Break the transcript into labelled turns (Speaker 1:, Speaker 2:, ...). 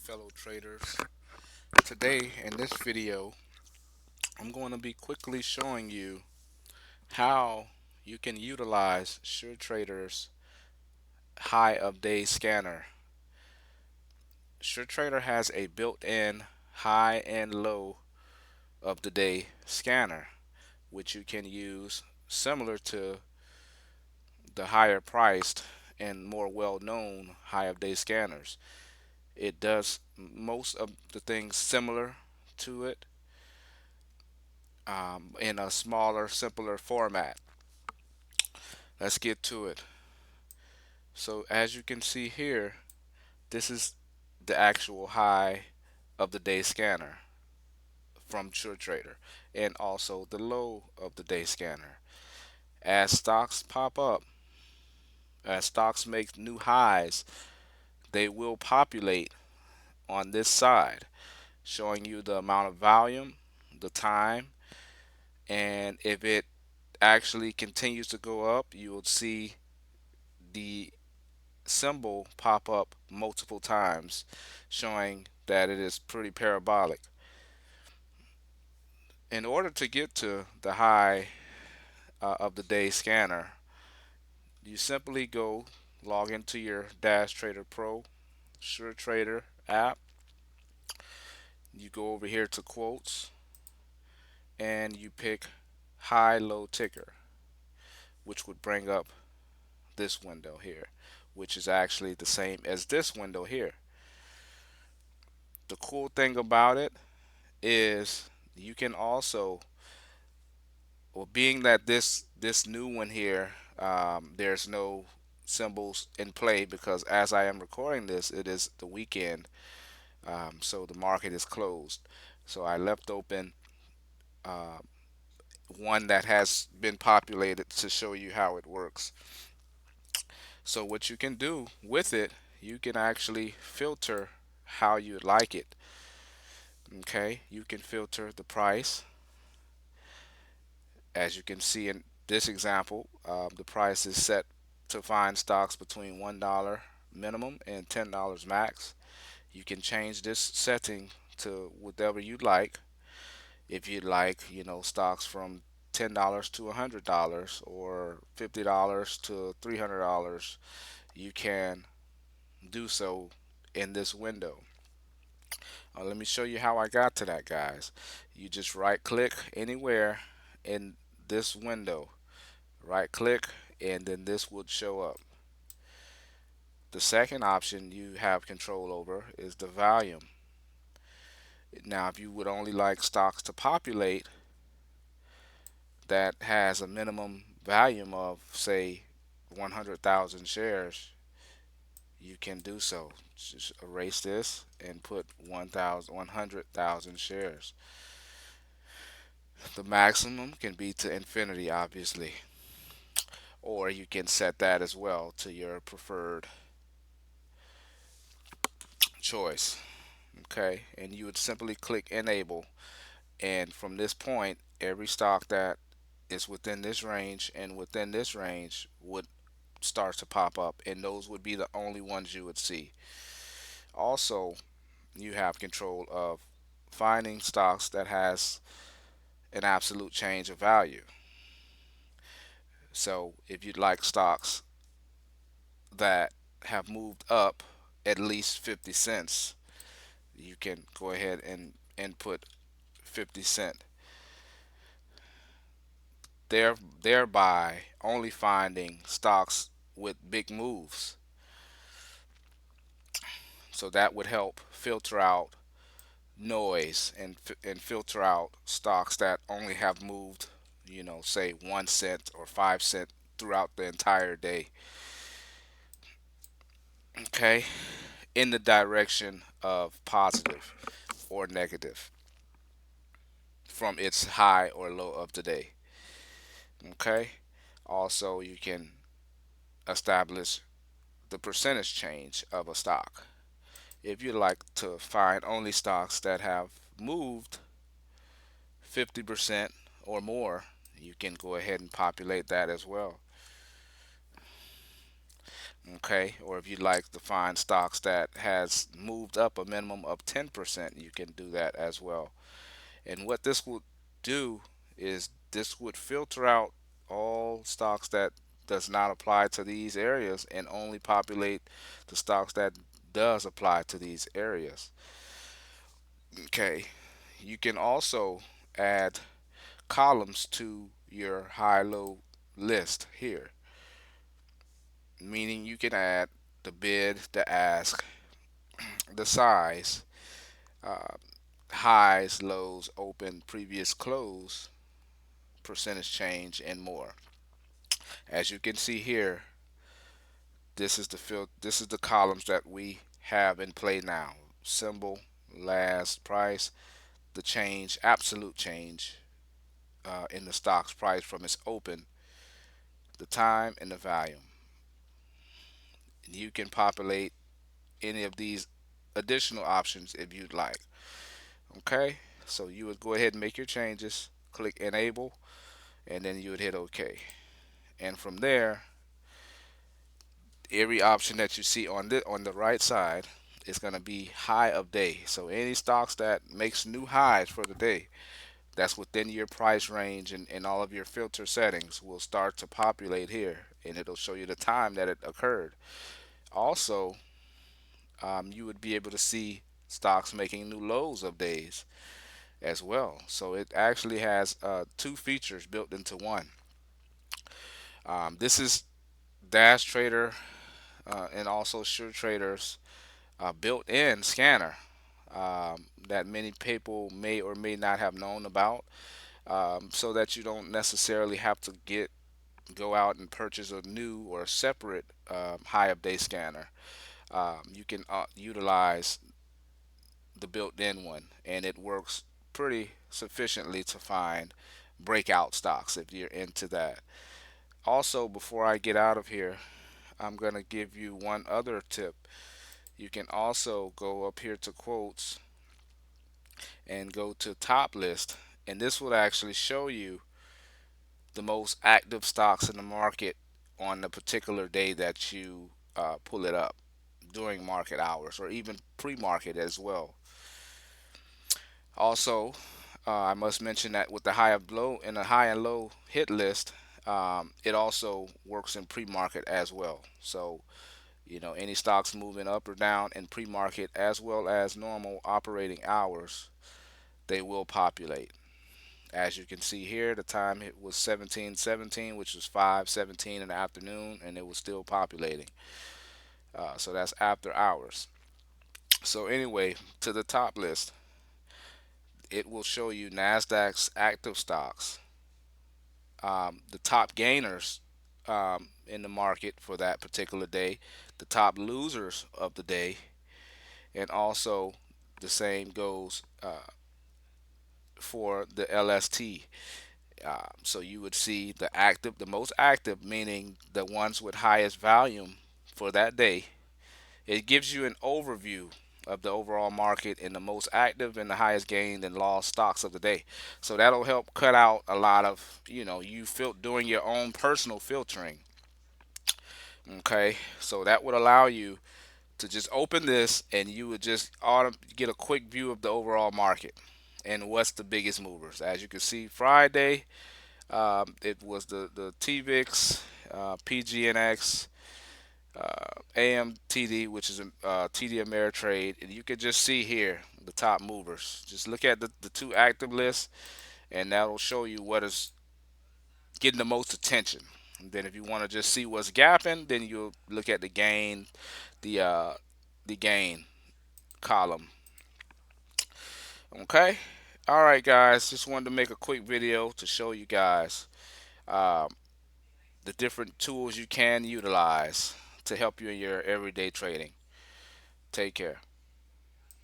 Speaker 1: fellow traders. Today in this video, I'm going to be quickly showing you how you can utilize Suretrader's high of day scanner. Suretrader has a built-in high and low of the day scanner, which you can use similar to the higher priced and more well-known high of day scanners. It does most of the things similar to it, in a smaller, simpler format. Let's get to it. So as you can see here, this is the actual high of the day scanner from Suretrader, and also the low of the day scanner. As stocks pop up, as stocks make new highs, they will populate on this side, showing you the amount of volume, the time, and if it actually continues to go up, you will see the symbol pop up multiple times, showing that it is pretty parabolic. In order to get to the high of the day scanner, you simply go log into your Dash Trader Pro Suretrader app. You go over here to quotes and you pick high low ticker, which would bring up this window here, which is actually the same as this window here. The cool thing about it is you can also, well, being that this new one here, there's no symbols in play because as I am recording this, it is the weekend, so the market is closed. So I left open uh, one that has been populated to show you how it works. So what you can do with it, you can actually filter how you'd like it. Okay, you can filter the price. As you can see in this example, the price is set to find stocks between $1 minimum and $10 max. You can change this setting to whatever you'd like. If you'd like, stocks from $10 to $100 or $50 to $300, you can do so in this window. Let me show you how I got to that, guys. You just right click anywhere in this window, right click, and then this would show up. The second option you have control over is the volume. Now if you would only like stocks to populate that has a minimum volume of say 100,000 shares, you can do so. Just erase this and put 100,000 shares. The maximum can be to infinity, obviously, or you can set that as well to your preferred choice. Okay, and you would simply click enable, and from this point, every stock that is within this range and within this range would start to pop up, and those would be the only ones you would see. Also, you have control of finding stocks that has an absolute change of value. So if you'd like stocks that have moved up at least 50 cents, you can go ahead and input 50 cent, there thereby only finding stocks with big moves. So that would help filter out noise and filter out stocks that only have moved, say 1 cent or 5 cent throughout the entire day. Okay, in the direction of positive or negative from its high or low of the day. Okay, also you can establish the percentage change of a stock. If you like to find only stocks that have moved 50% or more, you can go ahead and populate that as well. Okay, or if you'd like to find stocks that has moved up a minimum of 10%, you can do that as well. And what this would do is this would filter out all stocks that does not apply to these areas and only populate the stocks that does apply to these areas. Okay, you can also add columns to your high-low list here, meaning you can add the bid, the ask, the size, uh, highs, lows, open, previous close, percentage change, and more. As you can see here, this is the columns that we have in play now. Symbol, last price, the change, absolute change in the stock's price from its open, the time, and the volume. You can populate any of these additional options if you'd like. Okay, so you would go ahead and make your changes, click enable, and then you would hit OK. And from there, every option that you see on the right side is going to be high of day. So any stocks that makes new highs for the day that's within your price range and all of your filter settings will start to populate here, and it'll show you the time that it occurred. Also, you would be able to see stocks making new lows of days as well. So it actually has two features built into one. This is Dash Trader and also Suretrader's built-in scanner that many people may or may not have known about, so that you don't necessarily have to go out and purchase a new or separate high up day scanner. You can utilize the built-in one, and it works pretty sufficiently to find breakout stocks if you're into that. Also, before I get out of here, I'm going to give you one other tip. You can also go up here to quotes and go to top list, and this will actually show you the most active stocks in the market on the particular day that you pull it up during market hours or even pre-market as well. Also, I must mention that with the high and low and the high and low hit list, it also works in pre-market as well. So any stocks moving up or down in pre-market as well as normal operating hours, they will populate. As you can see here, the time it was 17:17, which was 5:17 in the afternoon, and it was still populating. So that's after hours. So anyway, to the top list, it will show you Nasdaq's active stocks, the top gainers in the market for that particular day, the top losers of the day, and also the same goes for the LST. So you would see the most active, meaning the ones with highest volume for that day. It gives you an overview of the overall market and the most active and the highest gained and lost stocks of the day. So that'll help cut out a lot of doing your own personal filtering. Okay, so that would allow you to just open this and you would just get a quick view of the overall market and what's the biggest movers. As you can see, Friday, it was the TVIX, PGNX, AMTD, which is TD Ameritrade, and you can just see here the top movers. Just look at the two active lists, and that'll show you what is getting the most attention. And then if you want to just see what's gapping, then you'll look at the uh, the gain column. Okay. All right, guys. Just wanted to make a quick video to show you guys um, the different tools you can utilize to help you in your everyday trading. Take care.